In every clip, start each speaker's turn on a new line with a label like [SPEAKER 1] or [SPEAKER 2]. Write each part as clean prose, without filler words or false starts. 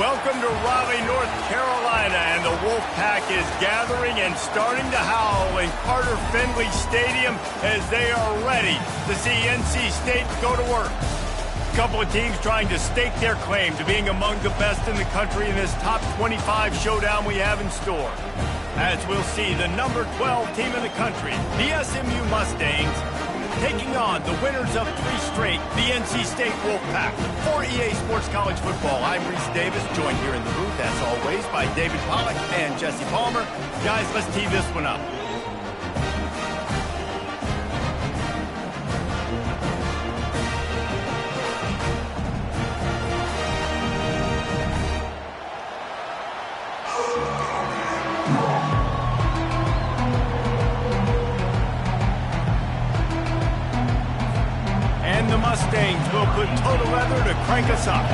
[SPEAKER 1] Welcome to Raleigh, North Carolina, and the Wolfpack is gathering and starting to howl in Carter Finley Stadium as they are ready to see NC State go to work. A couple of teams trying to stake their claim to being among the best in the country in this top 25 showdown we have in store. As we'll see, the number 12 team in the country, the SMU Mustangs, taking on the winners of 3 straight, the NC State Wolfpack. For EA Sports College Football, I'm Reese Davis, joined here in the booth, as always, by David Pollack and Jesse Palmer. Guys, let's tee this one up. The Mustangs will put total leather to crank us up.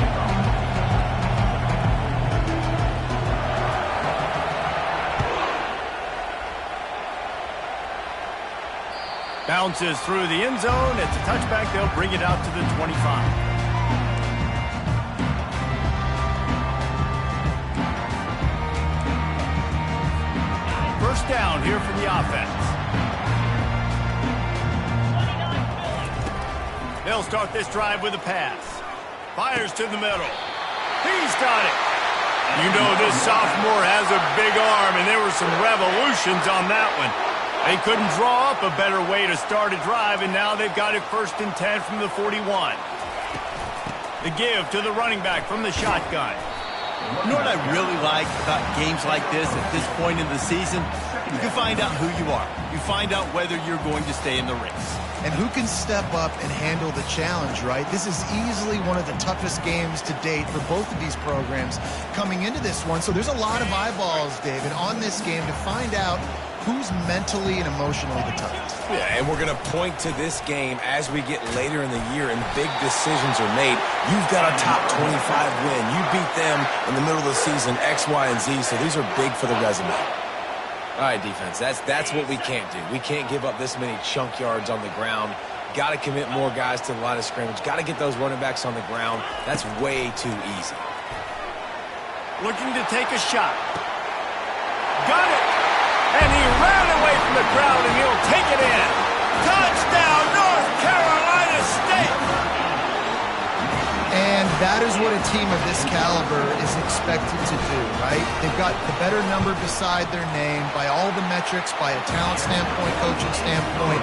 [SPEAKER 1] Bounces through the end zone. It's a touchback. They'll bring it out to the 25. First down here for the offense. They'll start this drive with a pass. Fires to the middle. He's got it. You know this sophomore has a big arm, and there were some revolutions on that one. They couldn't draw up a better way to start a drive, and now they've got it 1st and 10 from the 41. The give to the running back from the shotgun.
[SPEAKER 2] You know what I really like about games like this at this point in the season? You can find out who you are. You find out whether you're going to stay in the race.
[SPEAKER 3] And who can step up and handle the challenge, right? This is easily one of the toughest games to date for both of these programs coming into this one. So there's a lot of eyeballs, David, on this game to find out who's mentally and emotionally the toughest.
[SPEAKER 4] Yeah, and we're going to point to this game as we get later in the year and big decisions are made. You've got a top 25 win. You beat them in the middle of the season, X, Y, and Z, so these are big for the resume. All right, defense, that's what we can't do. We can't give up this many chunk yards on the ground. Got to commit more guys to the line of scrimmage. Got to get those running backs on the ground. That's way too easy.
[SPEAKER 1] Looking to take a shot. Got it! And he ran away from the crowd, and he'll take it in. Touchdown, North Carolina State!
[SPEAKER 3] And that is what a team of this caliber is expected to do, right? They've got the better number beside their name by all the metrics, by a talent standpoint, coaching standpoint.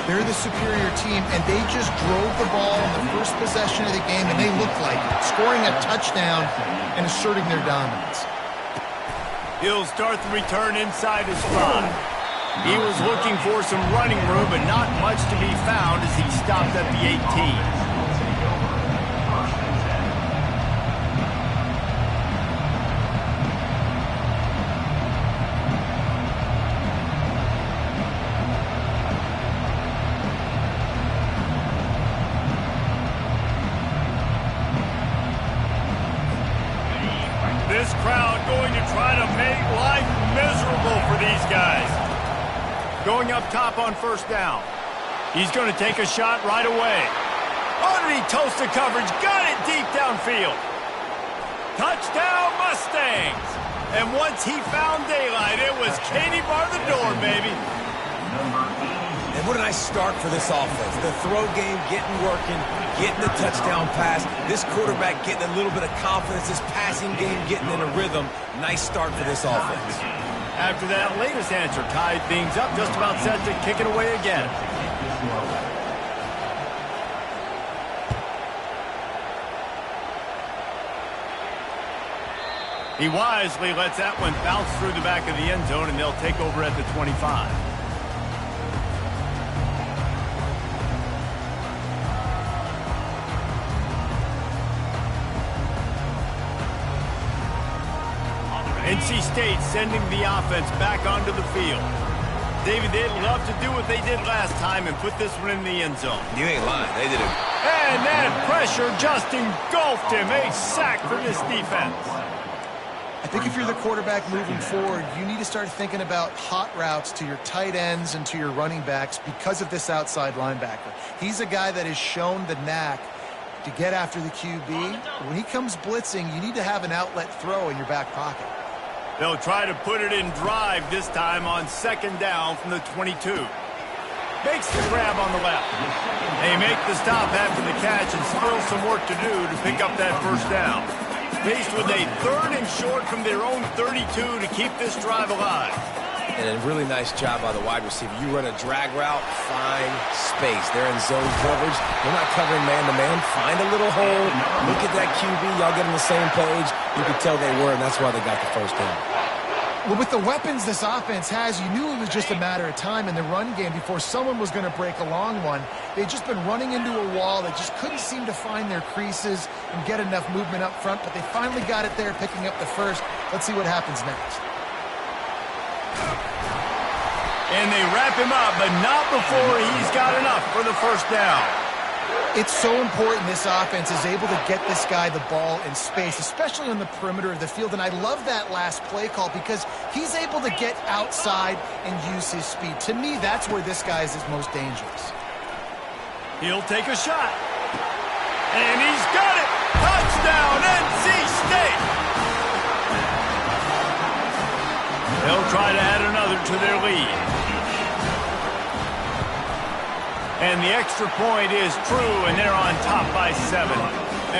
[SPEAKER 3] They're the superior team, and they just drove the ball in the first possession of the game, and they looked like it, scoring a touchdown and asserting their dominance.
[SPEAKER 1] He'll start the return inside his 5. He was looking for some running room, but not much to be found as he stopped at the 18. This crowd going to try to make life miserable for these guys. Going up top on first down. He's going to take a shot right away. Oh, did he toast the coverage? Got it deep downfield. Touchdown Mustangs. And once he found daylight, it was Katie bar the door, baby.
[SPEAKER 4] And what a nice start for this offense. The throw game getting working, getting the touchdown pass. This quarterback getting a little bit of confidence. This passing game getting in a rhythm. Nice start for this offense.
[SPEAKER 1] After that latest answer tied things up, just about set to kick it away again. He wisely lets that one bounce through the back of the end zone, and they'll take over at the 25. NC State sending the offense back onto the field. David, they'd love to do what they did last time and put this one in the end zone.
[SPEAKER 4] You ain't lying. They did it.
[SPEAKER 1] And that pressure just engulfed him. A sack for this defense.
[SPEAKER 3] I think if you're the quarterback moving forward, you need to start thinking about hot routes to your tight ends and to your running backs because of this outside linebacker. He's a guy that has shown the knack to get after the QB. When he comes blitzing, you need to have an outlet throw in your back pocket.
[SPEAKER 1] They'll try to put it in drive this time on second down from the 22. Makes the grab on the left. They make the stop after the catch and still some work to do to pick up that first down. Faced with a 3rd and short from their own 32 to keep this drive alive.
[SPEAKER 4] And a really nice job by the wide receiver. You run a drag route, find space. They're in zone coverage. They're not covering man-to-man. Find a little hole. Look at that QB. Y'all get on the same page. You could tell they were, and that's why they got the first down.
[SPEAKER 3] Well, with the weapons this offense has, you knew it was just a matter of time in the run game before someone was going to break a long one. They'd just been running into a wall. They just couldn't seem to find their creases and get enough movement up front, but they finally got it there, picking up the first. Let's see what happens next.
[SPEAKER 1] And they wrap him up, but not before he's got enough for the first down.
[SPEAKER 3] It's so important this offense is able to get this guy the ball in space, especially on the perimeter of the field. And I love that last play call because he's able to get outside and use his speed. To me, that's where this guy is his most dangerous.
[SPEAKER 1] He'll take a shot. And he's got it! Touchdown, NC State! They'll try to add another to their lead. And the extra point is true, and they're on top by 7.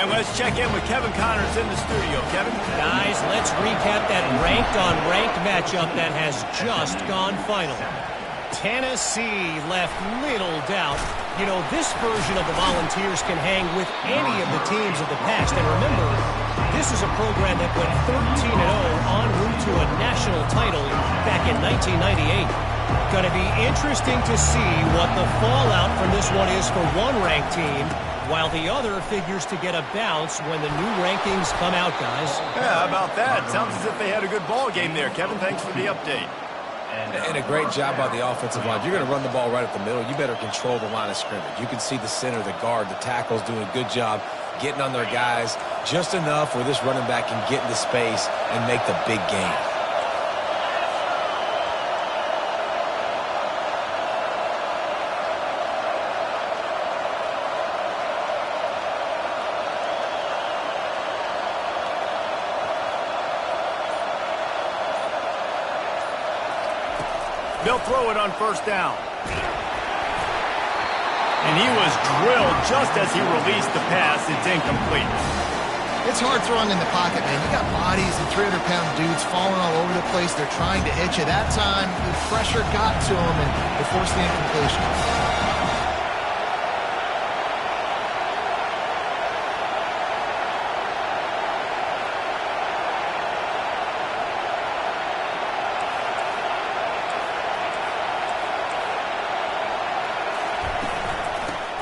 [SPEAKER 1] And let's check in with Kevin Connors in the studio. Kevin?
[SPEAKER 5] Guys, let's recap that ranked-on-ranked matchup that has just gone final. Tennessee left little doubt. You know, this version of the Volunteers can hang with any of the teams of the past. And remember, this is a program that went 13-0 en route to a national title back in 1998. Going to be interesting to see what the fallout from this one is for one ranked team, while the other figures to get a bounce when the new rankings come out, guys.
[SPEAKER 1] Yeah, how about that? Sounds as if they had a good ball game there. Kevin, thanks for the update.
[SPEAKER 4] And a great job by the offensive line. You're going to run the ball right at the middle. You better control the line of scrimmage. You can see the center, the guard, the tackles doing a good job getting on their guys just enough where this running back can get into space and make the big game.
[SPEAKER 1] They'll throw it on first down. And he was drilled just as he released the pass. It's incomplete.
[SPEAKER 3] It's hard throwing in the pocket, man. You got bodies and 300-pound dudes falling all over the place. They're trying to hit you. That time, the pressure got to him, and they forced the incompletion.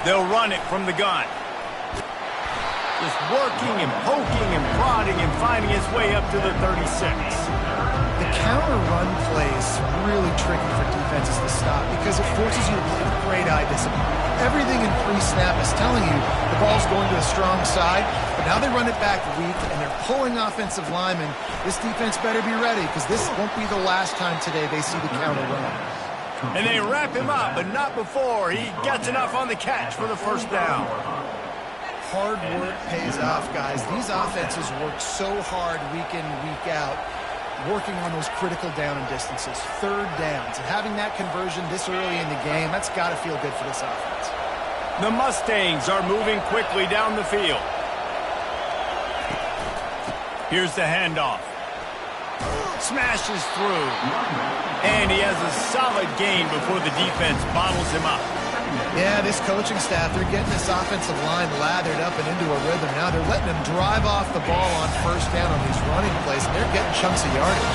[SPEAKER 1] They'll run it from the gun. Just working and poking and prodding and finding his way up to the 36.
[SPEAKER 3] The counter run play is really tricky for defenses to stop because it forces you to play with great eye discipline. Everything in pre-snap is telling you the ball's going to the strong side, but now they run it back weak and they're pulling offensive linemen. This defense better be ready because this won't be the last time today they see the counter run.
[SPEAKER 1] And they wrap him up, but not before he gets enough on the catch for the first down.
[SPEAKER 3] Hard work pays off, guys. These offenses work so hard week in, week out, working on those critical down and distances, third downs. And having that conversion this early in the game, that's got to feel good for this offense.
[SPEAKER 1] The Mustangs are moving quickly down the field. Here's the handoff. Smashes through. And he has a solid gain before the defense bottles him up.
[SPEAKER 3] Yeah, this coaching staff, they're getting this offensive line lathered up and into a rhythm. Now they're letting him drive off the ball on first down on these running plays, and they're getting chunks of yardage.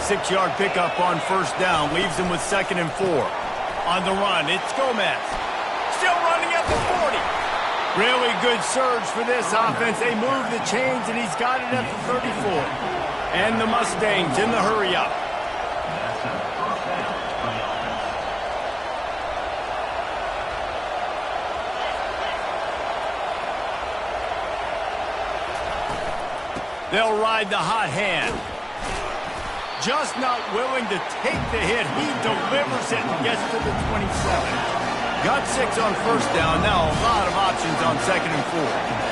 [SPEAKER 1] 6-yard pickup on first down leaves him with 2nd and 4. On the run, it's Gomez. Still running at the 40. Really good surge for this offense. They move the chains, and he's got it at the 34. And the Mustangs in the hurry-up. They'll ride the hot hand. Just not willing to take the hit. He delivers it and gets to the 27. Got 6 on first down. Now a lot of options on 2nd and 4.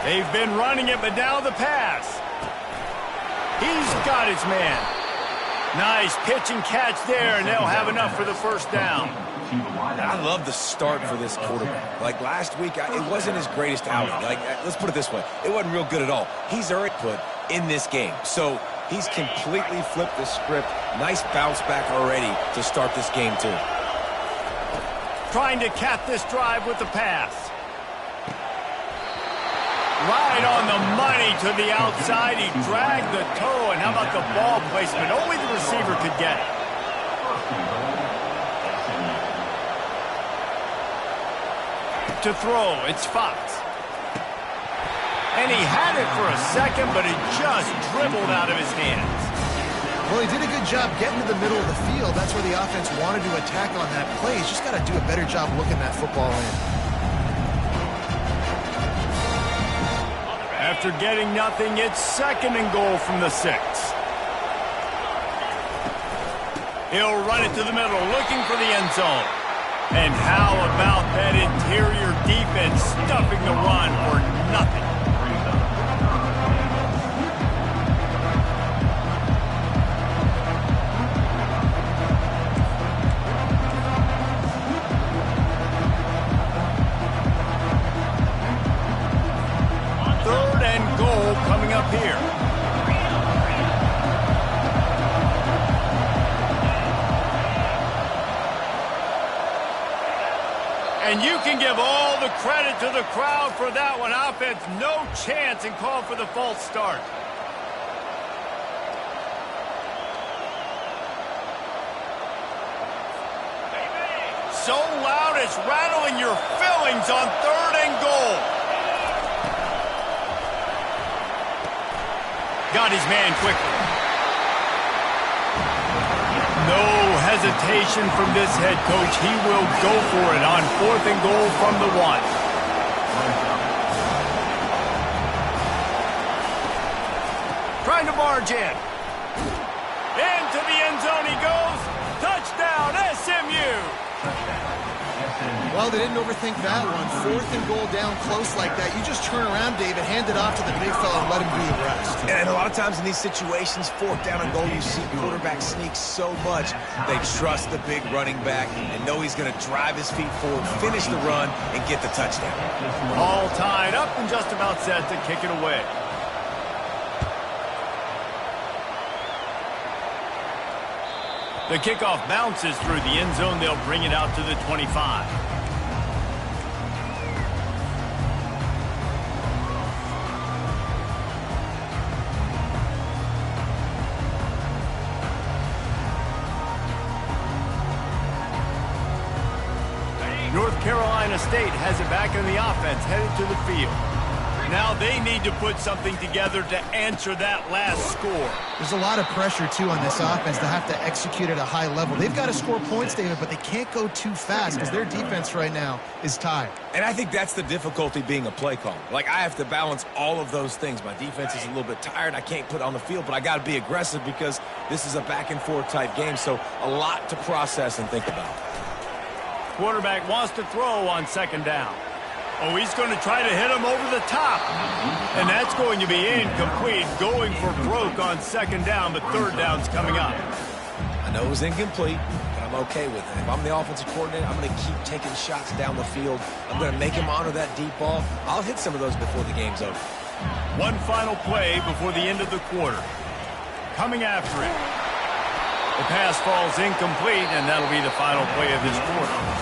[SPEAKER 1] They've been running it, but now the pass. He's got his man. Nice pitch and catch there, and they'll have enough for the first down.
[SPEAKER 4] I love the start for this quarterback. Like last week, it wasn't his greatest outing. Like, let's put it this way. It wasn't real good at all. He's already put in this game. So he's completely flipped the script. Nice bounce back already to start this game, too.
[SPEAKER 1] Trying to cap this drive with the pass. Right on the money to the outside. He dragged the toe, and how about the ball placement? Only the receiver could get it. To throw, it's Fox. And he had it for a second, but it just dribbled out of his hands.
[SPEAKER 3] Well, he did a good job getting to the middle of the field. That's where the offense wanted to attack on that play. He's just got to do a better job looking that football in.
[SPEAKER 1] After getting nothing, it's 2nd and goal from the 6. He'll run it to the middle, looking for the end zone. And how about that interior defense stuffing the run for nothing? Coming up here. And you can give all the credit to the crowd for that one. Offense, no chance, and call for the false start. So loud it's rattling your fillings on 3rd and goal. Got his man quickly. No hesitation from this head coach. He will go for it on 4th and goal from the 1. Trying to barge in. Into the end zone he goes. Touchdown, SMU.
[SPEAKER 3] Well, they didn't overthink that one. 4th and goal down close like that. You just turn around, David, hand it off to the big fella and let him do the rest.
[SPEAKER 4] And a lot of times in these situations, 4th down and goal, you see quarterbacks sneak so much. They trust the big running back and know he's going to drive his feet forward, finish the run, and get the touchdown.
[SPEAKER 1] All tied up and just about set to kick it away. The kickoff bounces through the end zone. They'll bring it out to the 25. North Carolina State has it back in the offense, headed to the field. Now they need to put something together to answer that last score.
[SPEAKER 3] There's a lot of pressure, too, on this offense to have to execute at a high level. They've got to score points, David, but they can't go too fast because their defense right now is tied.
[SPEAKER 4] And I think that's the difficulty being a play caller. Like, I have to balance all of those things. My defense is a little bit tired. I can't put on the field, but I got to be aggressive because this is a back-and-forth type game, so a lot to process and think about.
[SPEAKER 1] Quarterback wants to throw on 2nd down. Oh, he's going to try to hit him over the top. And that's going to be incomplete, going for broke on 2nd down, but 3rd down's coming up.
[SPEAKER 4] I know it was incomplete, but I'm okay with it. If I'm the offensive coordinator, I'm going to keep taking shots down the field. I'm going to make him honor that deep ball. I'll hit some of those before the game's over.
[SPEAKER 1] One final play before the end of the quarter. Coming after it. The pass falls incomplete, and that'll be the final play of this quarter.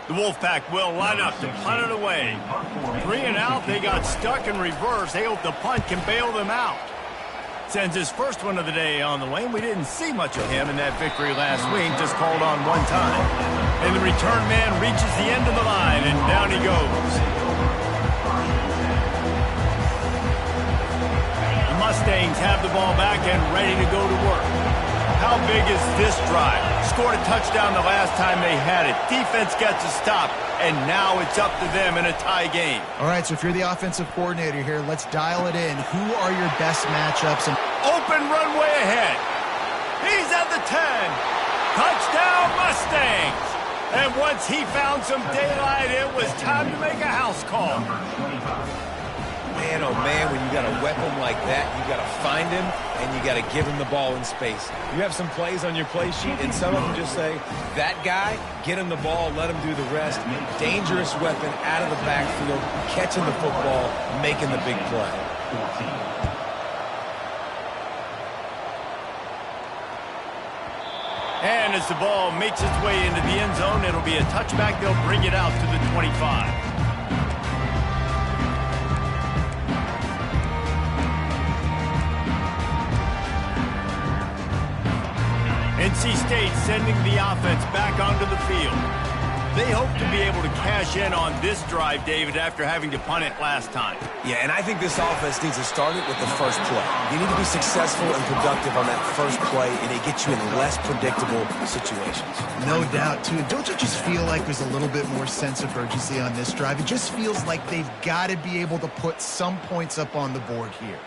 [SPEAKER 1] The Wolfpack will line up to punt it away. 3 and out, they got stuck in reverse. They hope the punt can bail them out. Sends his first one of the day on the lane. We didn't see much of him in that victory last week, just called on one time. And the return man reaches the end of the line, and down he goes. The Mustangs have the ball back and ready to go to work. How big is this drive? Scored a touchdown the last time they had it. Defense gets a stop. and now it's up to them in a tie game.
[SPEAKER 3] All right, so if you're the offensive coordinator here, let's dial it in. Who are your best matchups? And
[SPEAKER 1] open runway ahead. He's at the 10. Touchdown, Mustangs. And once he found some daylight, it was time to make a house call.
[SPEAKER 4] Man, oh man, when you got a weapon like that, you got to find him and you got to give him the ball in space. You have some plays on your play sheet, and some of them just say, that guy, get him the ball, let him do the rest. Dangerous weapon out of the backfield, catching the football, making the big play.
[SPEAKER 1] And as the ball makes its way into the end zone, it'll be a touchback. They'll bring it out to the 25. NC State sending the offense back onto the field. They hope to be able to cash in on this drive, David, after having to punt it last time.
[SPEAKER 4] Yeah, and I think this offense needs to start it with the first play. You need to be successful and productive on that first play, and it gets you in less predictable situations.
[SPEAKER 3] no doubt, too. Don't you just feel like there's a little bit more sense of urgency on this drive? It just feels like they've got to be able to put some points up on the board here.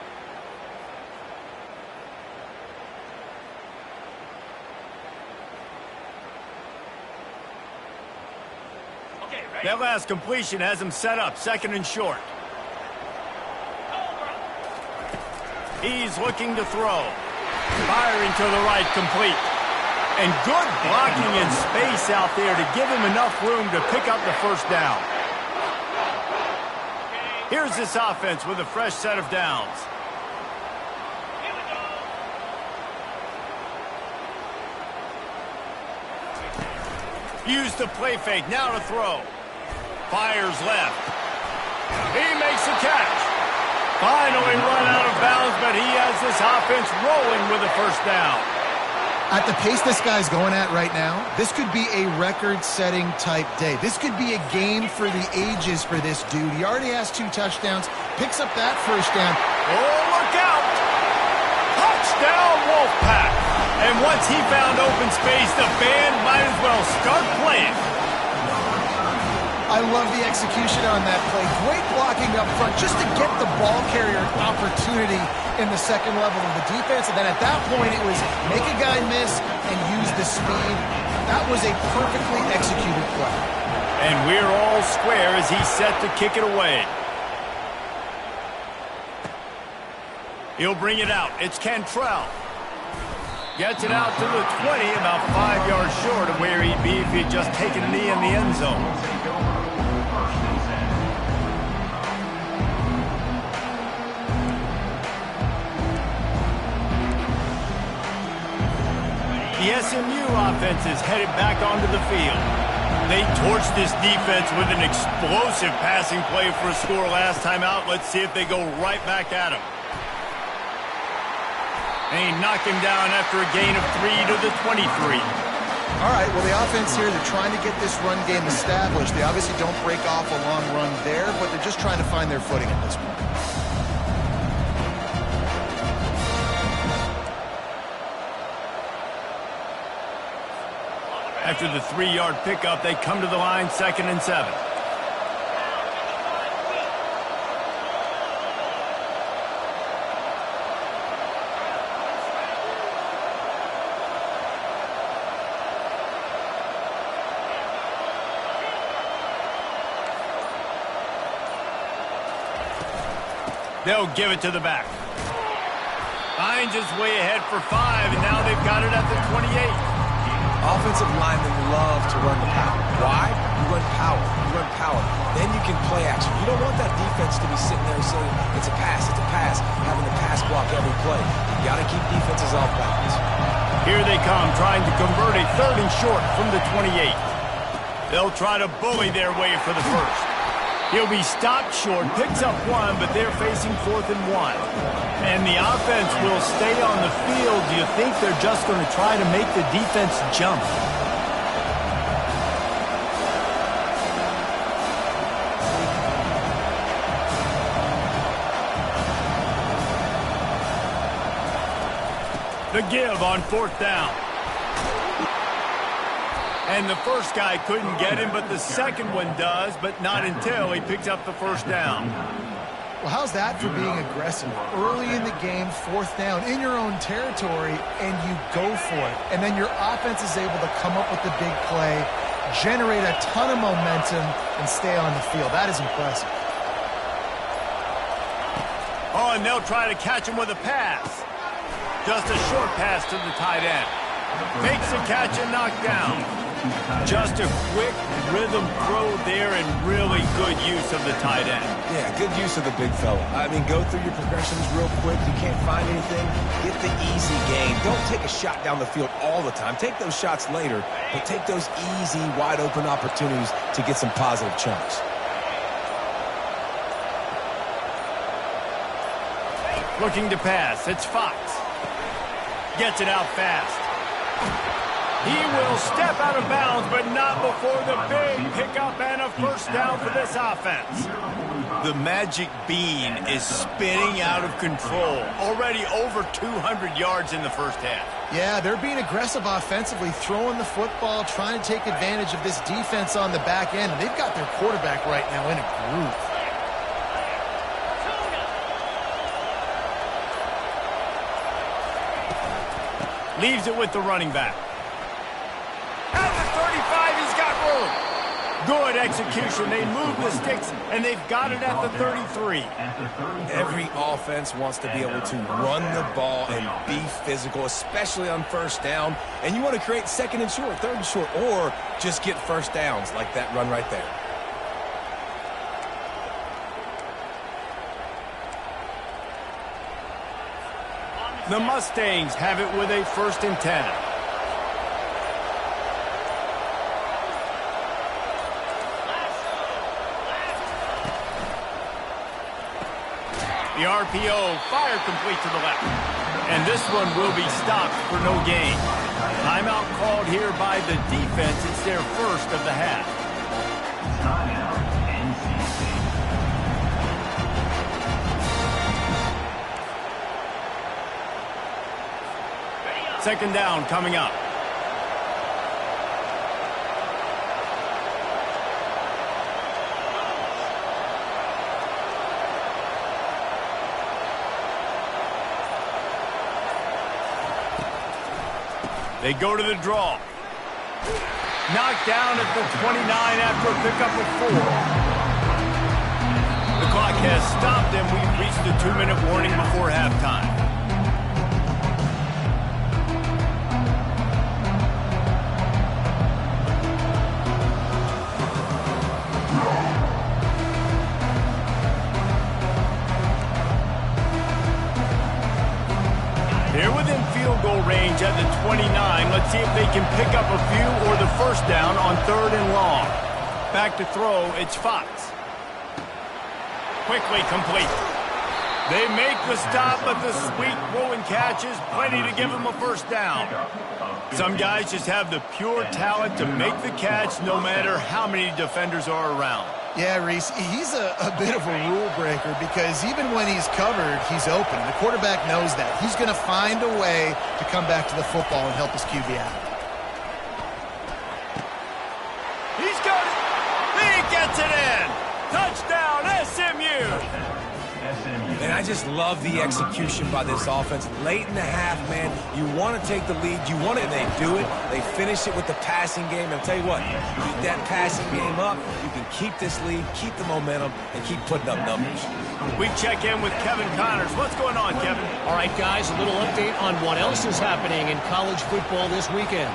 [SPEAKER 1] That last completion has him set up, second and short. He's looking to throw. Firing to the right, complete. And good blocking in space out there to give him enough room to pick up the first down. Here's this offense with a fresh set of downs. Use the play fake, now to throw. Fires left. He makes the catch. Finally run out of bounds, but he has this offense rolling with a first down.
[SPEAKER 3] At the pace this guy's going at right now, this could be a record-setting type day. This could be a game for the ages for this dude. He already has 2 touchdowns, picks up that first down.
[SPEAKER 1] Oh, look out! Touchdown, Wolfpack! And once he found open space, the band might as well start playing.
[SPEAKER 3] I love the execution on that play. Great blocking up front just to get the ball carrier an opportunity in the second level of the defense. And then at that point, it was make a guy miss and use the speed. That was a perfectly executed play.
[SPEAKER 1] And we're all square as he's set to kick it away. He'll bring it out. It's Cantrell. Gets it out to the 20, about 5 yards short of where he'd be if he'd just taken a knee in the end zone. The SMU offense is headed back onto the field. They torched this defense with an explosive passing play for a score last time out. Let's see if they go right back at him. And he knocked him down after a gain of 3 to the 23.
[SPEAKER 3] All right, well, the offense here, they're trying to get this run game established. They obviously don't break off a long run there, but they're just trying to find their footing at this point.
[SPEAKER 1] After the 3-yard pickup, they come to the line, 2nd and 7. They'll give it to the back. Finds his way ahead for 5, and now they've got it at the 28.
[SPEAKER 4] Offensive linemen love to run the power. Why? You run power. You run power. Then you can play action. You don't want that defense to be sitting there saying, it's a pass, having to pass block every play. You got to keep defenses off balance.
[SPEAKER 1] Here they come, trying to convert a 3rd and short from the 28. They'll try to bully their way for the first. He'll be stopped short, picks up 1, but they're facing 4th and 1. And the offense will stay on the field. Do you think they're just going to try to make the defense jump? The give on 4th down. And the first guy couldn't get him, but the second one does, but not until he picks up the first down.
[SPEAKER 3] Well, how's that for being aggressive? Early in the game, 4th down, in your own territory, and you go for it. And then your offense is able to come up with the big play, generate a ton of momentum, and stay on the field. That is impressive.
[SPEAKER 1] Oh, and they'll try to catch him with a pass. Just a short pass to the tight end. Makes the catch and knocked down. Just a quick rhythm throw there and really good use of the tight end.
[SPEAKER 4] Yeah, good use of the big fella. I mean, go through your progressions real quick. You can't find anything, get the easy gain. Don't take a shot down the field all the time. Take those shots later, but take those easy, wide-open opportunities to get some positive chunks.
[SPEAKER 1] Looking to pass. It's Fox. Gets it out fast. He will step out of bounds, but not before the big pickup and a first down for this offense. The magic bean is spinning out of control. Already over 200 yards in the first half.
[SPEAKER 3] Yeah, they're being aggressive offensively, throwing the football, trying to take advantage of this defense on the back end. They've got their quarterback right now in a groove.
[SPEAKER 1] Leaves it with the running back. At the 35, he's got room. Good execution. They move the sticks, and they've got it at the 33.
[SPEAKER 4] Every offense wants to be able to run the ball and be physical, especially on first down. And you want to create 2nd and short, 3rd and short, or just get first downs like that run right there.
[SPEAKER 1] The Mustangs have it with a 1st and 10. The RPO, fire complete to the left. And this one will be stopped for no gain. Timeout called here by the defense. It's their first of the half. Second down coming up. They go to the draw. Knocked down at the 29 after a pickup of 4. The clock has stopped and we've reached the 2-minute warning before halftime. They're within field goal range at the 29. Let's see if they can pick up a few or the first down on 3rd and long. Back to throw, it's Fox. Quickly complete. They make the stop, but the sweet throw and catch is plenty to give them a first down. Some guys just have the pure talent to make the catch no matter how many defenders are around.
[SPEAKER 3] Yeah, Reese, he's a bit of a rule breaker because even when he's covered, he's open. The quarterback knows that. He's going to find a way to come back to the football and help his QB out.
[SPEAKER 1] He's got it. He gets it in. Touchdown, SMU.
[SPEAKER 4] And I just love the execution by this offense. Late in the half, man, you want to take the lead. You want it, and they do it. They finish it with the passing game. And I'll tell you what, keep that passing game up. You can keep this lead, keep the momentum, and keep putting up numbers.
[SPEAKER 1] We check in with Kevin Connors. What's going on, Kevin?
[SPEAKER 5] All right, guys, a little update on what else is happening in college football this weekend.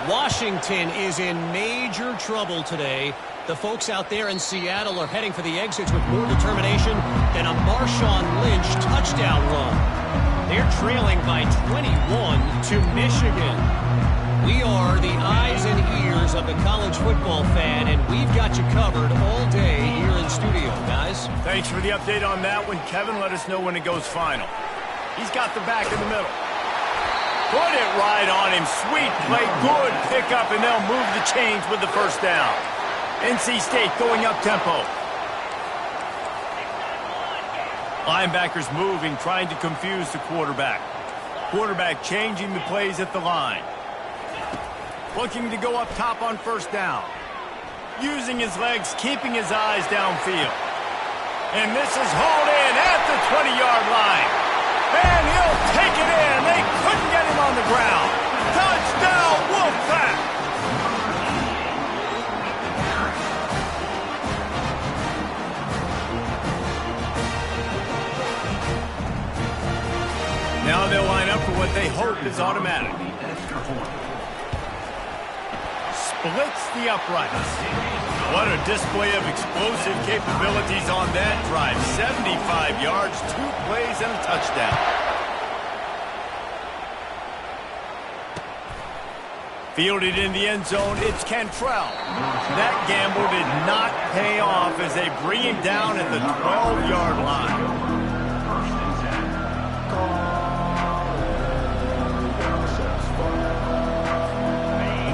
[SPEAKER 5] Washington is in major trouble today. The folks out there in Seattle are heading for the exits with more determination than a Marshawn Lynch touchdown run. They're trailing by 21 to Michigan. We are the eyes and ears of the college football fan, and we've got you covered all day here in studio, guys.
[SPEAKER 1] Thanks for the update on that one, Kevin. Let us know when it goes final. He's got the back in the middle. Put it right on him. Sweet play, good pickup, and they'll move the chains with the first down. NC State going up tempo. Linebackers moving, trying to confuse the quarterback. Quarterback changing the plays at the line. looking to go up top on first down. Using his legs, keeping his eyes downfield. And this is hauled in at the 20-yard line. And he'll take it in. They couldn't get him on the ground. Touchdown, Wolfpack! Now they'll line up for what they hope is automatic. Splits the uprights. What a display of explosive capabilities on that drive. 75 yards, 2 plays, and a touchdown. Fielded in the end zone, it's Cantrell. That gamble did not pay off as they bring him down at the 12-yard line.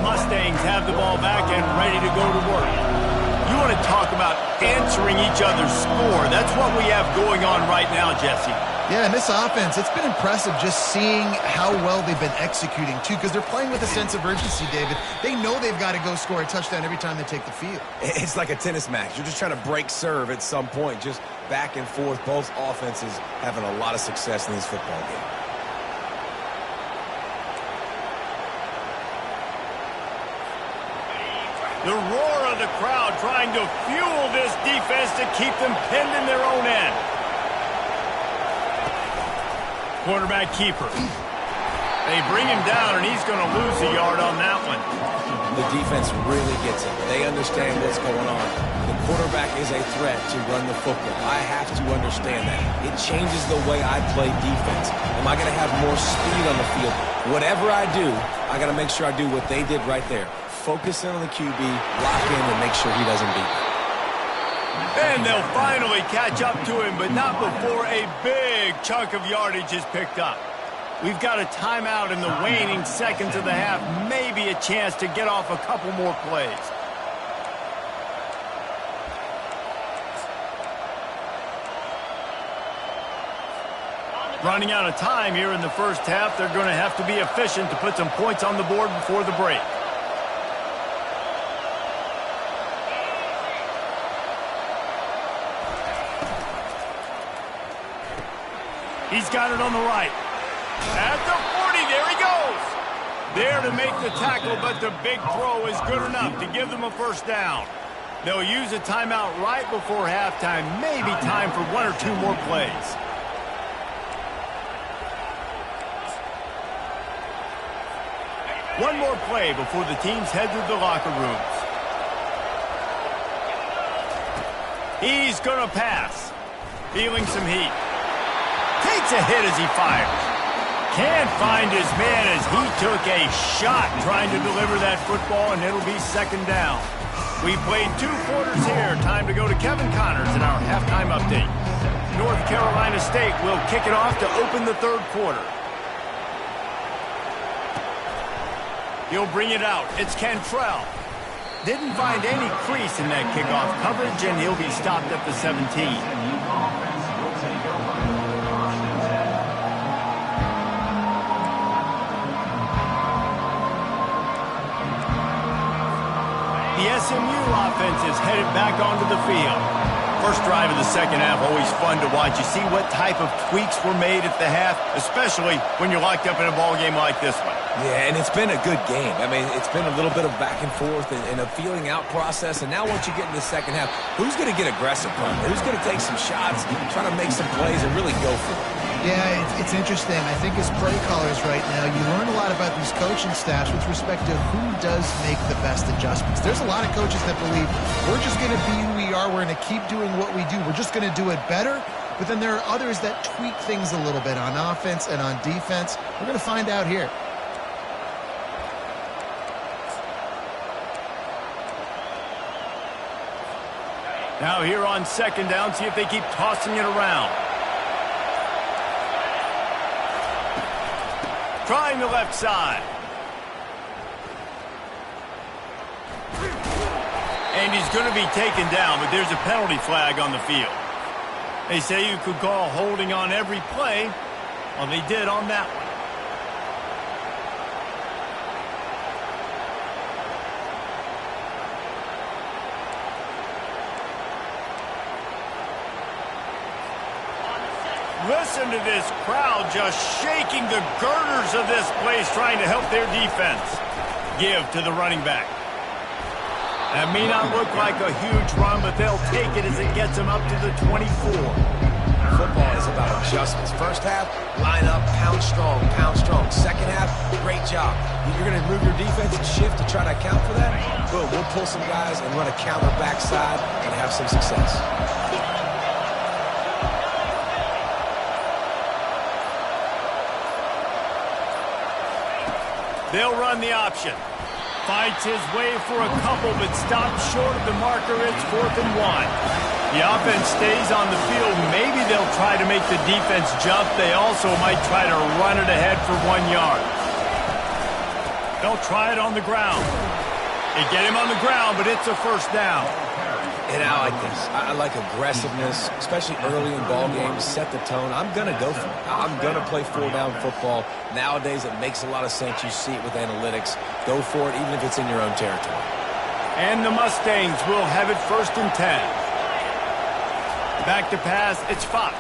[SPEAKER 1] Mustangs have the ball back and ready to go to work. You want to talk about answering each other's score. That's what we have going on right now, Jesse.
[SPEAKER 3] Yeah, and this offense, it's been impressive just seeing how well they've been executing, too, because they're playing with a sense of urgency, David. They know they've got to go score a touchdown every time they take the field.
[SPEAKER 4] It's like a tennis match. You're just trying to break serve at some point, just back and forth. Both offenses having a lot of success in this football game.
[SPEAKER 1] The roar of the crowd trying to fuel this defense to keep them pinned in their own end. Quarterback keeper. They bring him down, and he's going to lose a yard on that one.
[SPEAKER 4] The defense really gets it. They understand what's going on. The quarterback is a threat to run the football. I have to understand that. It changes the way I play defense. Am I going to have more speed on the field? Whatever I do, I got to make sure I do what they did right there. Focus in on the QB, lock in, and make sure he doesn't beat me.
[SPEAKER 1] And they'll finally catch up to him, but not before a big chunk of yardage is picked up. We've got a timeout in the waning seconds of the half, maybe a chance to get off a couple more plays. Running out of time here in the first half, they're going to have to be efficient to put some points on the board before the break. He's got it on the right. At the 40, there he goes. There to make the tackle, but the big throw is good enough to give them a first down. They'll use a timeout right before halftime, maybe time for 1 or 2 more plays. One more play before the teams head to the locker rooms. He's going to pass. Feeling some heat. Takes a hit as he fires. Can't find his man as he took a shot trying to deliver that football, and it'll be second down. We played 2 quarters here. Time to go to Kevin Connors in our halftime update. North Carolina State will kick it off to open the third quarter. He'll bring it out. It's Cantrell. Didn't find any crease in that kickoff coverage, and he'll be stopped at the 17. The SMU offense is headed back onto the field. First drive of the second half, always fun to watch. You see what type of tweaks were made at the half, especially when you're locked up in a ball game like this one.
[SPEAKER 4] Yeah, and it's been a good game. I mean, it's been a little bit of back and forth and a feeling out process. And now once you get in the second half, who's going to get aggressive from it? Who's going to take some shots, try to make some plays, and really go for it?
[SPEAKER 3] Yeah, it's interesting. I think as play callers right now, you learn a lot about these coaching staffs with respect to who does make the best adjustments. There's a lot of coaches that believe we're just going to be who we are. We're going to keep doing what we do. We're just going to do it better. But then there are others that tweak things a little bit on offense and on defense. We're going to find out here.
[SPEAKER 1] Now here on second down, see if they keep tossing it around. Trying the left side. And he's going to be taken down, but there's a penalty flag on the field. They say you could call holding on every play. Well, they did on that one. Listen to this crowd just shaking the girders of this place trying to help their defense. Give to the running back. That may not look like a huge run, but they'll take it as it gets them up to the 24.
[SPEAKER 4] Football is about adjustments. First half, line up, pound strong, pound strong. Second half, great job. You're going to move your defense and shift to try to account for that? Boom, we'll pull some guys and run a counter backside and have some success.
[SPEAKER 1] They'll run the option. Fights his way for a couple, but stops short of the marker. It's 4th and 1. The offense stays on the field. Maybe they'll try to make the defense jump. They also might try to run it ahead for 1 yard. They'll try it on the ground. They get him on the ground, but it's a first down.
[SPEAKER 4] And I like this. I like aggressiveness, especially early in ball games. Set the tone. I'm going to go for it. I'm going to play 4-down football. Nowadays, it makes a lot of sense. You see it with analytics. Go for it, even if it's in your own territory.
[SPEAKER 1] And the Mustangs will have it 1st and 10. Back to pass, it's Fox.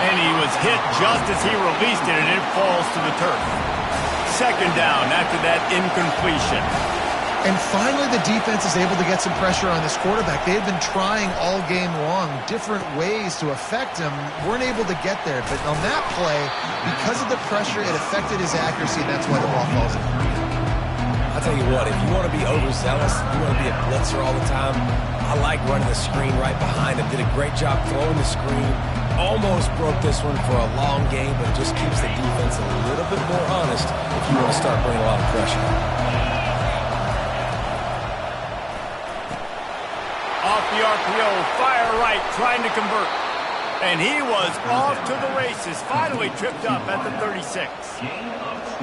[SPEAKER 1] And he was hit just as he released it, and it falls to the turf. 2nd down after that incompletion.
[SPEAKER 3] And finally, the defense is able to get some pressure on this quarterback. They had been trying all game long different ways to affect him. Weren't able to get there. But on that play, because of the pressure, it affected his accuracy, and that's why the ball falls in.
[SPEAKER 4] I'll tell you what, if you want to be overzealous, you want to be a blitzer all the time, I like running the screen right behind him. Did a great job throwing the screen. Almost broke this one for a long game, but it just keeps the defense a little bit more honest if you want to start bringing a lot of pressure.
[SPEAKER 1] Off the RPO, fire right, trying to convert. And he was off to the races, finally tripped up at the 36.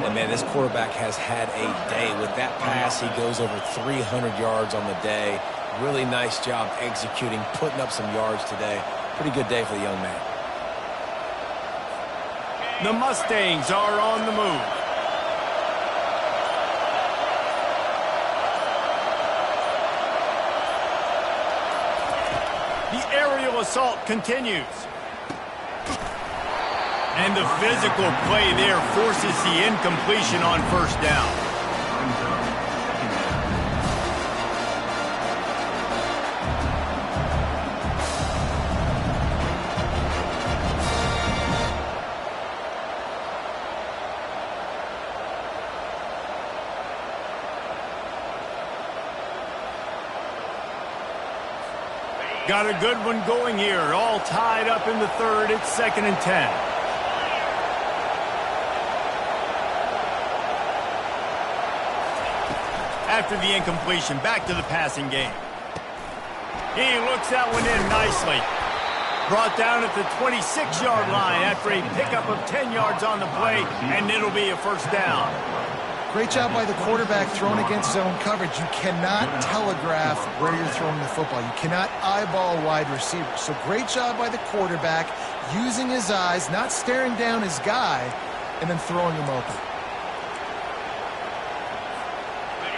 [SPEAKER 4] And man, this quarterback has had a day. With that pass, he goes over 300 yards on the day. Really nice job executing, putting up some yards today. Pretty good day for the young man.
[SPEAKER 1] The Mustangs are on the move. The aerial assault continues. And the physical play there forces the incompletion on 1st down. Got a good one going here. All tied up in the 3rd. It's 2nd and 10. After the incompletion, back to the passing game. He looks that one in nicely. Brought down at the 26-yard line after a pickup of 10 yards on the play, and it'll be a 1st down.
[SPEAKER 3] Great job by the quarterback throwing against zone coverage. You cannot telegraph where you're throwing the football. You cannot eyeball wide receivers. So great job by the quarterback using his eyes, not staring down his guy, and then throwing him open.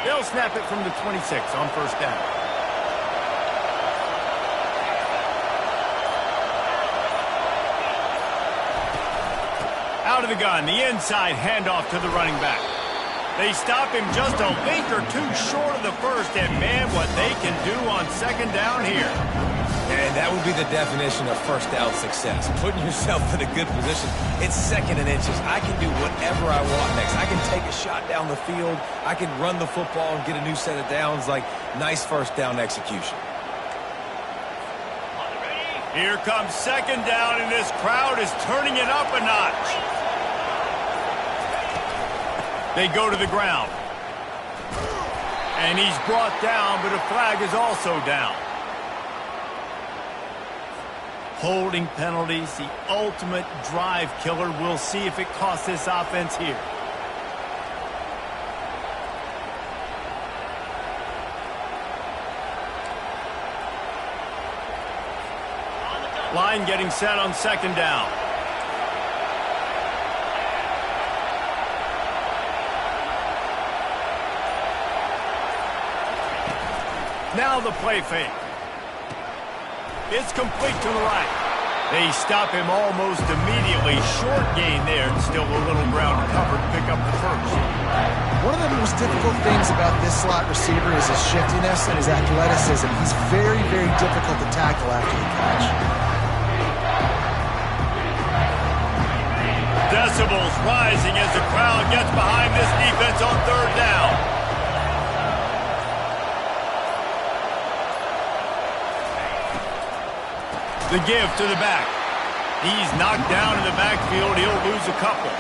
[SPEAKER 1] They'll snap it from the 26 on 1st down. Out of the gun, the inside handoff to the running back. They stop him just a link or two short of the 1st, and man, what they can do on 2nd down here.
[SPEAKER 4] And that would be the definition of 1st down success. Putting yourself in a good position. It's 2nd and inches. I can do whatever I want next. I can take a shot down the field. I can run the football and get a new set of downs. Like, nice 1st down execution.
[SPEAKER 1] Here comes 2nd down, and this crowd is turning it up a notch. They go to the ground. And he's brought down, but a flag is also down. Holding penalties, the ultimate drive killer. We'll see if it costs this offense here. Line getting set on 2nd down. Now the play fake. It's complete to the right. They stop him almost immediately. Short gain there, and still a little ground covered to pick up the first.
[SPEAKER 6] One of the most difficult things about this slot receiver is his shiftiness and his athleticism. He's very, very difficult to tackle after the catch.
[SPEAKER 1] Decibels rising as the crowd gets behind this defense on third down. The give to the back. He's knocked down in the backfield. He'll lose a couple.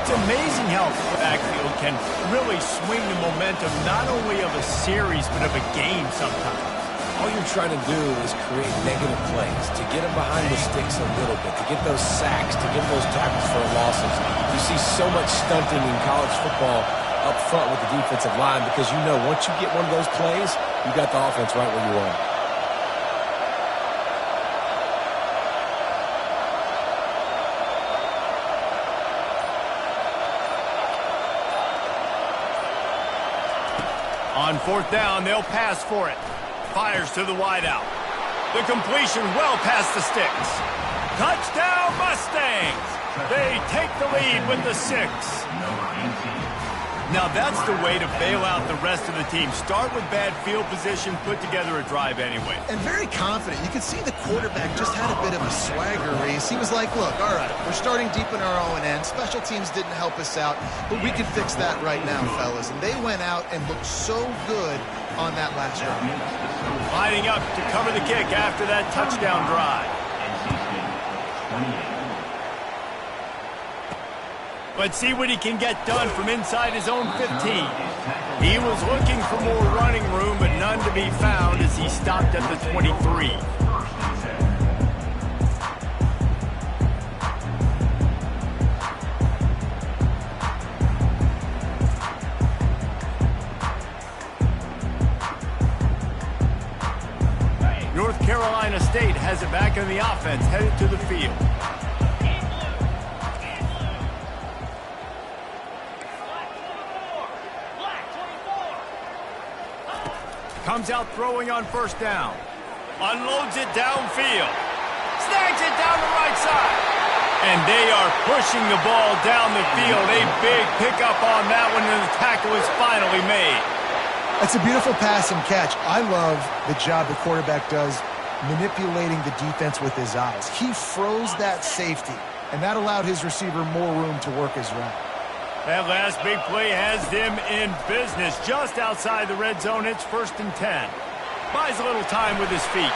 [SPEAKER 1] It's amazing how the backfield can really swing the momentum not only of a series but of a game sometimes.
[SPEAKER 4] All you're trying to do is create negative plays, to get them behind the sticks a little bit, to get those sacks, to get those tackles for losses. You see so much stunting in college football up front with the defensive line because you know once you get one of those plays, you got the offense right where you are.
[SPEAKER 1] On fourth down, they'll pass for it. Fires to the wideout. The completion well past the sticks. Touchdown, Mustangs! They take the lead with the 6. Now that's the way to bail out the rest of the team. Start with bad field position, put together a drive anyway.
[SPEAKER 3] And very confident. You can see the quarterback just had a bit of a swagger race. He was like, look, all right, we're starting deep in our own end. Special teams didn't help us out, but we can fix that right now, fellas. And they went out and looked so good on that last drive.
[SPEAKER 1] Lining up to cover the kick after that touchdown drive. Let's see what he can get done from inside his own 15. He was looking for more running room, but none to be found as he stopped at the 23. North Carolina State has it back in the offense, headed to the field. Comes out throwing on first down. Unloads it downfield. Snags it down the right side. And they are pushing the ball down the field. A big pickup on that one, and the tackle is finally made.
[SPEAKER 6] That's a beautiful pass and catch. I love the job the quarterback does manipulating the defense with his eyes. He froze that safety, and that allowed his receiver more room to work his route.
[SPEAKER 1] That last big play has them in business. Just outside the red zone, it's 1st and 10. Buys a little time with his feet.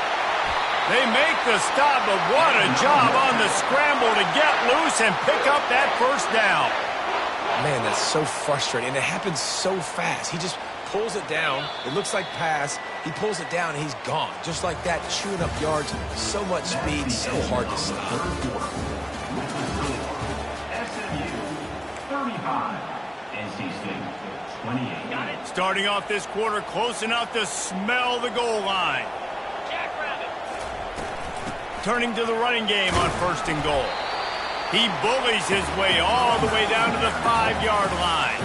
[SPEAKER 1] They make the stop, but what a job on the scramble to get loose and pick up that first down.
[SPEAKER 4] Man, that's so frustrating, and it happens so fast. He just pulls it down. It looks like pass. He pulls it down, and he's gone. Just like that, chewing up yards. So much speed, so hard to stop.
[SPEAKER 1] Starting off this quarter close enough to smell the goal line. Turning to the running game on 1st and goal. He bullies his way all the way down to the 5-yard line.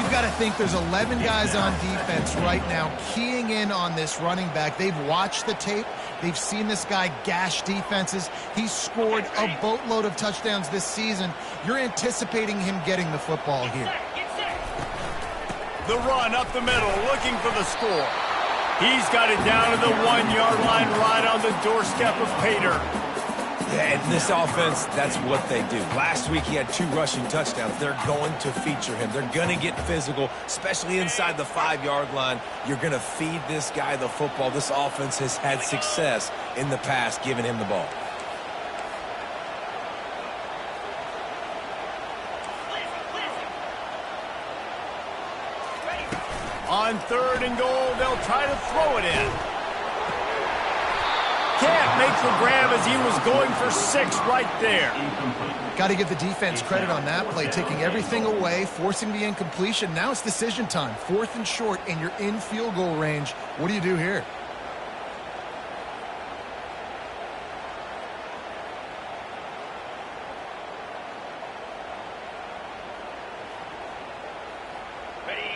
[SPEAKER 3] You've got to think there's 11 guys on defense right now keying in on this running back. They've watched the tape. They've seen this guy gash defenses. He's scored a boatload of touchdowns this season. You're anticipating him getting the football here.
[SPEAKER 1] The run up the middle, looking for the score. He's got it down to the 1-yard line, right on the doorstep of Pater.
[SPEAKER 4] Yeah, and this offense, that's what they do. Last week he had 2 rushing touchdowns. They're going to feature him. They're going to get physical, especially inside the 5-yard line. You're going to feed this guy the football. This offense has had success in the past giving him the ball.
[SPEAKER 1] On 3rd and goal, they'll try to throw it in. Can't make the grab as he was going for 6 right there.
[SPEAKER 3] Got to give the defense credit on that play, taking everything away, forcing the incompletion. Now it's decision time. 4th and short, and you're in field goal range. What do you do here?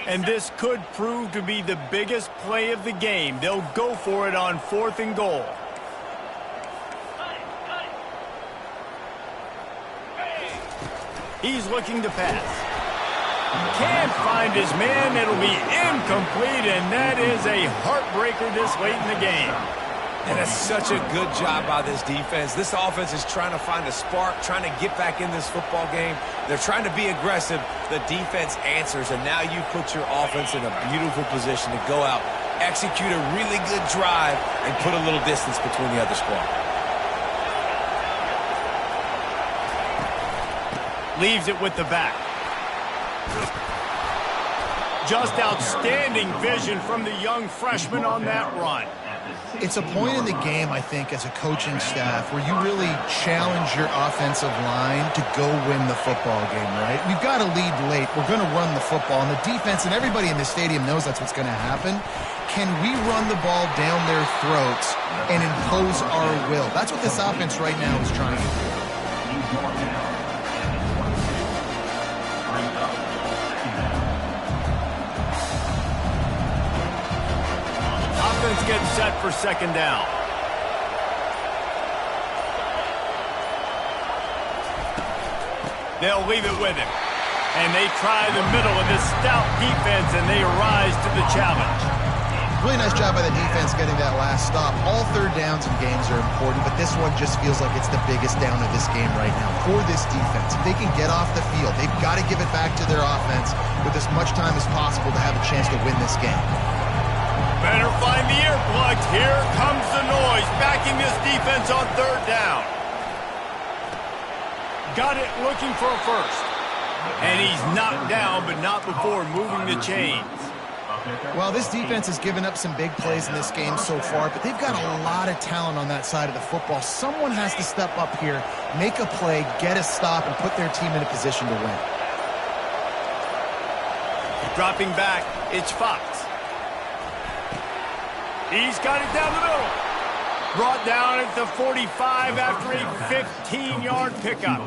[SPEAKER 1] And this could prove to be the biggest play of the game. They'll go for it on 4th and goal. He's looking to pass. Can't find his man. It'll be incomplete, and that is a heartbreaker this late in the game.
[SPEAKER 4] And it's such a good job by this defense. This offense is trying to find a spark, trying to get back in this football game. They're trying to be aggressive. The defense answers, and now you put your offense in a beautiful position to go out, execute a really good drive, and put a little distance between the other squad.
[SPEAKER 1] Leaves it with the back. Just outstanding vision from the young freshman on that run.
[SPEAKER 3] It's a point in the game, I think, as a coaching staff where you really challenge your offensive line to go win the football game, right? We've got to lead late. We're going to run the football. And the defense and everybody in the stadium knows that's what's going to happen. Can we run the ball down their throats and impose our will? That's what this offense right now is trying to do.
[SPEAKER 1] Offense gets set for second down. They'll leave it with him. And they try the middle of this stout defense, and they rise to the challenge.
[SPEAKER 3] Really nice job by the defense getting that last stop. All third downs in games are important, but this one just feels like it's the biggest down of this game right now for this defense. If they can get off the field, they've got to give it back to their offense with as much time as possible to have a chance to win this game.
[SPEAKER 1] Better find the earplugs. Here comes the noise, backing this defense on third down. Got it, looking for a first. And he's knocked down, but not before moving the chains.
[SPEAKER 3] Well, this defense has given up some big plays in this game so far, but they've got a lot of talent on that side of the football. Someone has to step up here, make a play, get a stop, and put their team in a position to win.
[SPEAKER 1] Dropping back, it's Fox. He's got it down the middle. Brought down at the 45 after a 15-yard pickup.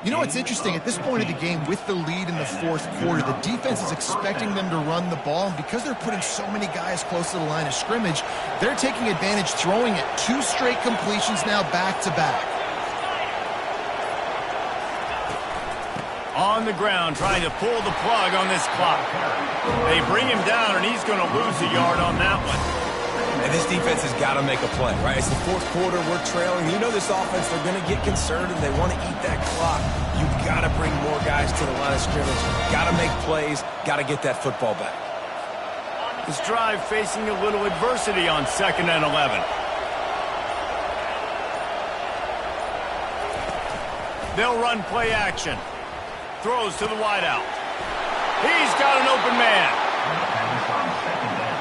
[SPEAKER 3] You know what's interesting? At this point of the game, with the lead in the fourth quarter, the defense is expecting them to run the ball, and because they're putting so many guys close to the line of scrimmage, they're taking advantage, throwing it. 2 straight completions now back-to-back.
[SPEAKER 1] On the ground, trying to pull the plug on this clock. They bring him down, and he's going to lose a yard on that one.
[SPEAKER 4] And this defense has got to make a play, right? It's the fourth quarter. We're trailing. You know this offense, they're going to get concerned, and they want to eat that clock. You've got to bring more guys to the line of scrimmage. Got to make plays. Got to get that football back.
[SPEAKER 1] This drive facing a little adversity on 2nd and 11. They'll run play action. Throws to the wideout. He's got an open man.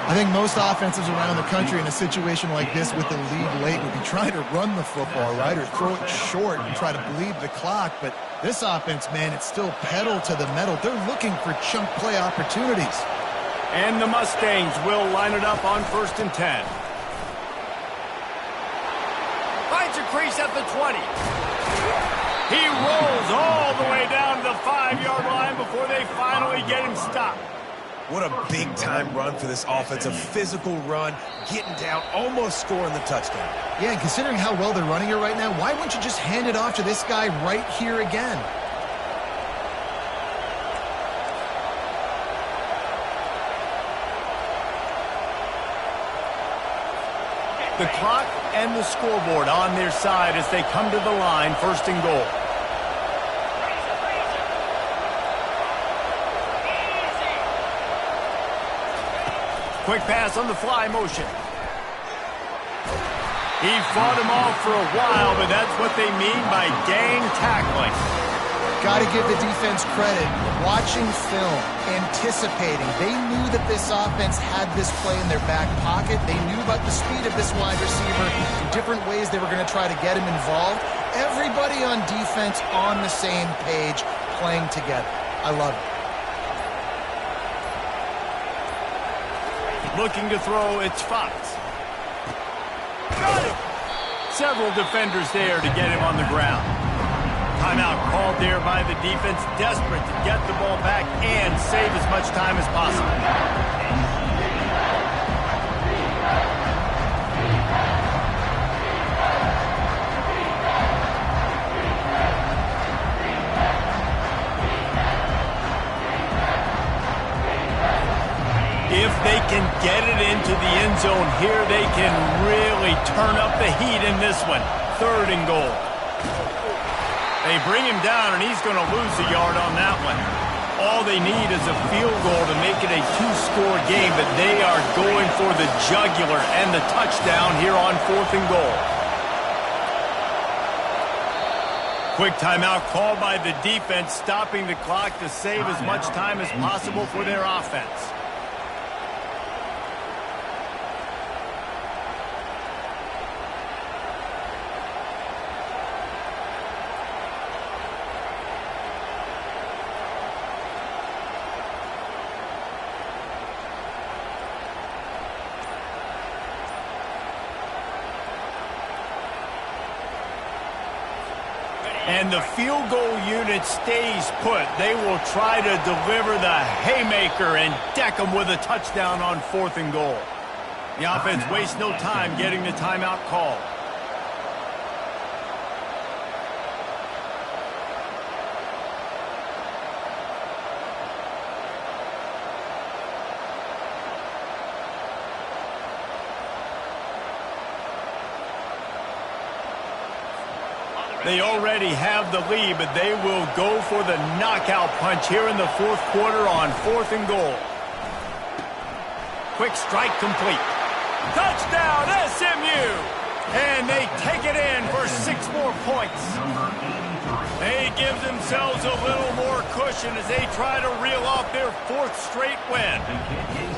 [SPEAKER 3] I think most offenses around the country in a situation like this with the lead late would be trying to run the football, right, or throw it short and try to bleed the clock. But this offense, man, it's still pedal to the metal. They're looking for chunk play opportunities.
[SPEAKER 1] And the Mustangs will line it up on 1st and 10. Finds a crease at the 20. He rolls all the way down to the 5-yard line before they finally get him stopped.
[SPEAKER 4] What a big-time run for this offense. A physical run, getting down, almost scoring the touchdown.
[SPEAKER 3] Yeah, and considering how well they're running it right now, why wouldn't you just hand it off to this guy right here again?
[SPEAKER 1] The clock and the scoreboard on their side as they come to the line, 1st and goal. Quick pass on the fly motion. He fought him off for a while, but that's what they mean by gang tackling.
[SPEAKER 3] Got to give the defense credit. Watching film, anticipating. They knew that this offense had this play in their back pocket. They knew about the speed of this wide receiver, the different ways they were going to try to get him involved. Everybody on defense on the same page, playing together. I love it.
[SPEAKER 1] Looking to throw, it's Fox. Got it! Several defenders there to get him on the ground. Timeout called there by the defense, desperate to get the ball back and save as much time as possible. If they can get it into the end zone here, they can really turn up the heat in this one. 3rd and goal. They bring him down, and he's going to lose a yard on that one. All they need is a field goal to make it a 2-score game, but they are going for the jugular and the touchdown here on 4th and goal. Quick timeout called by the defense, stopping the clock to save as much time as possible for their offense. And the field goal unit stays put. They will try to deliver the haymaker and deck them with a touchdown on 4th and goal. The offense wastes no time getting the timeout called. They already have the lead, but they will go for the knockout punch here in the 4th quarter on 4th and goal. Quick strike complete. Touchdown, SMU! And they take it in for 6 more points. They give themselves a little more cushion as they try to reel off their 4th straight win.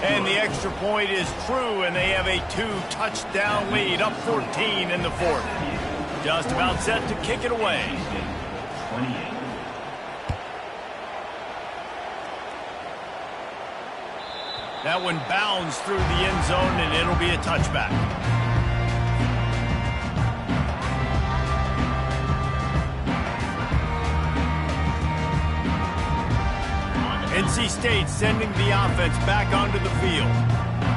[SPEAKER 1] And the extra point is true, and they have a 2-touchdown lead, up 14 in the 4th. Just about set to kick it away. That one bounds through the end zone, and it'll be a touchback. NC State sending the offense back onto the field.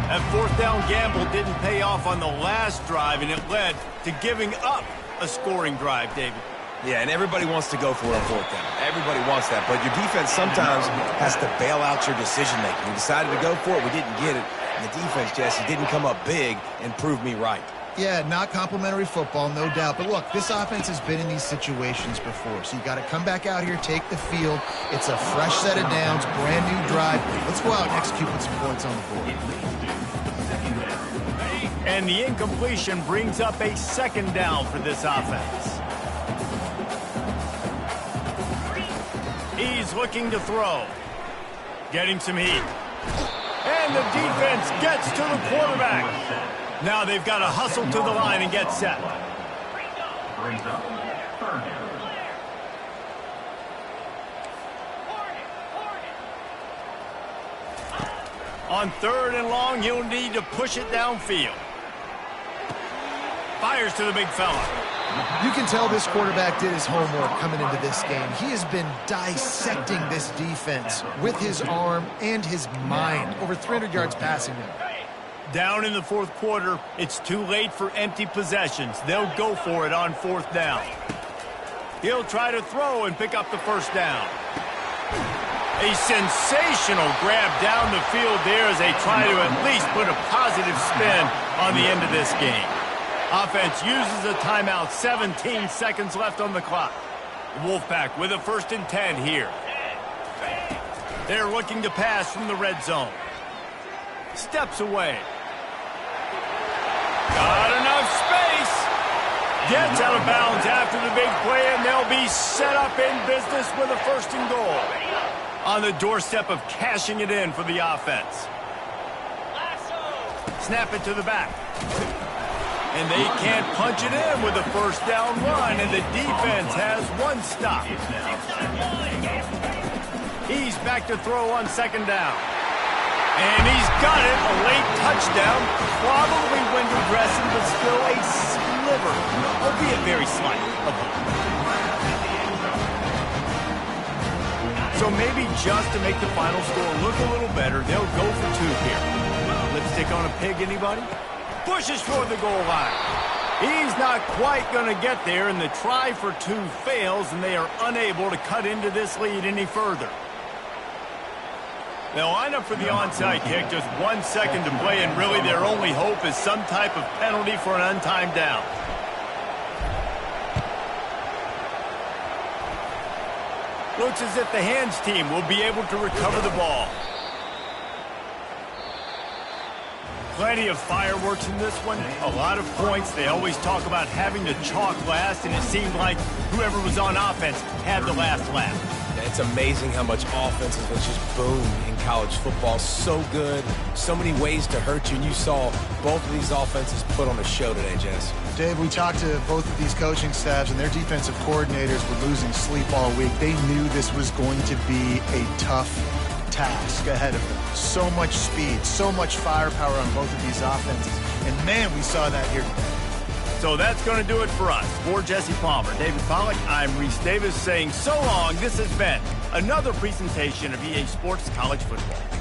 [SPEAKER 1] That 4th down gamble didn't pay off on the last drive, and it led to giving up a scoring drive, David.
[SPEAKER 4] Yeah, and everybody wants to go for it on 4th down. Everybody wants that, but your defense sometimes has to bail out your decision-making. We decided to go for it, we didn't get it. And the defense, Jesse, didn't come up big and prove me right.
[SPEAKER 3] Yeah, not complimentary football, no doubt. But look, this offense has been in these situations before, so you got to come back out here, take the field. It's a fresh set of downs, brand new drive. Let's go out and execute with some points on the board.
[SPEAKER 1] And the incompletion brings up a 2nd down for this offense. He's looking to throw. Getting some heat. And the defense gets to the quarterback. Now they've got to hustle to the line and get set. On 3rd and long, you'll need to push it downfield. Fires to the big fella.
[SPEAKER 3] You can tell this quarterback did his homework coming into this game. He has been dissecting this defense with his arm and his mind. Over 300 yards passing him.
[SPEAKER 1] Down in the 4th quarter, it's too late for empty possessions. They'll go for it on 4th down. He'll try to throw and pick up the 1st down. A sensational grab down the field there as they try to at least put a positive spin on the end of this game. Offense uses a timeout, 17 seconds left on the clock. Wolfpack with a 1st and 10 here. They're looking to pass from the red zone. Steps away. Got enough space. Gets out of bounds after the big play, and they'll be set up in business with a 1st and goal. On the doorstep of cashing it in for the offense. Snap it to the back. And they can't punch it in with a 1st down run, and the defense has 1 stop. He's back to throw on 2nd down. And he's got it, a late touchdown, probably window dressing, but still a sliver, albeit very slight, of hope. So maybe just to make the final score look a little better, they'll go for 2 here. Lipstick on a pig, anybody? Pushes toward the goal line. He's not quite going to get there, and the try for 2 fails, and they are unable to cut into this lead any further. They'll line up for the onside kick, just 1 second to play, and really their only hope is some type of penalty for an untimed down. Looks as if the hands team will be able to recover the ball. Plenty of fireworks in this one. A lot of points. They always talk about having to chalk last, and it seemed like whoever was on offense had the last laugh.
[SPEAKER 4] Yeah, it's amazing how much offenses has just boomed in college football. So good. So many ways to hurt you, and you saw both of these offenses put on a show today, Jess.
[SPEAKER 6] Dave, we talked to both of these coaching staffs, and their defensive coordinators were losing sleep all week. They knew this was going to be a tough task ahead of them. So much speed, so much firepower on both of these offenses. And, man, we saw that here today.
[SPEAKER 1] So that's going to do it for us. For Jesse Palmer, David Pollack, I'm Reese Davis saying so long. This has been another presentation of EA Sports College Football.